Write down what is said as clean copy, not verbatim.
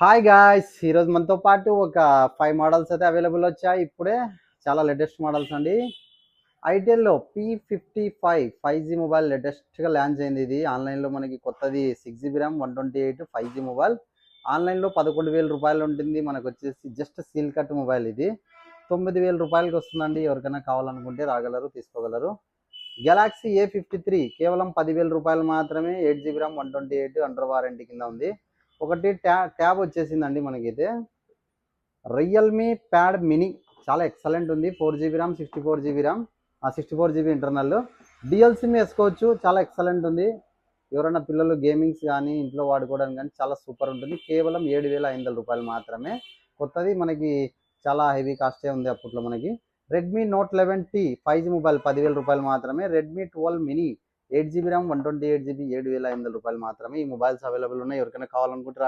Hi guys, ఈరోజు మనతో పాటు ఒక 5 మోడల్స్ అయితే అవైలబుల్ వచ్చాయి. ఇప్పుడే చాలా లేటెస్ట్ మోడల్స్ అండి. ఐటెల్లో P55 5G మొబైల్ లేటెస్ట్గా లాంచ్ అయింది. ఇది ఆన్లైన్లో మనకి కొత్తది 6GB ర్యామ్ 128 5G మొబైల్ ఆన్లైన్లో 11,000 రూపాయలు ఉంటుంది. మనకు వచ్చేసి జస్ట్ సీల్ కట్ మొబైల్. ఇది 9,000 రూపాయలకి వస్తుందండి. ఎవరికైనా కావాలనుకుంటే రాగలరు, తీసుకోగలరు. గెలాక్సీ A53 కేవలం 10,000 రూపాయలు మాత్రమే. 8GB ర్యామ్ 128 అండర్ వారంటీ కింద ఉంది. ఒకటి ట్యాబ్ వచ్చేసిందండి మనకైతే. రియల్మీ ప్యాడ్ మినీ చాలా ఎక్సలెంట్ ఉంది. 4GB RAM 64GB RAM 64GB internal. Dual SIM వేసుకోవచ్చు. చాలా ఎక్సలెంట్ ఉంది. ఎవరైనా పిల్లలు గేమింగ్స్ కానీ ఇంట్లో వాడుకోవడానికి కానీ చాలా సూపర్ ఉంటుంది. కేవలం 7,500 రూపాయలు మాత్రమే. కొత్తది మనకి చాలా హెవీ కాస్టే ఉంది అప్పట్లో మనకి. Redmi note 11T 5G mobile 10,000 రూపాయలు మాత్రమే. Redmi 12 mini 8GB RAM 128GB 7,500 రూపాయలు మాత్రమే. ఈ మొబైల్స్ అవైలబుల్ ఉన్నాయి. ఎవరికైనా కావాలనుకుంటే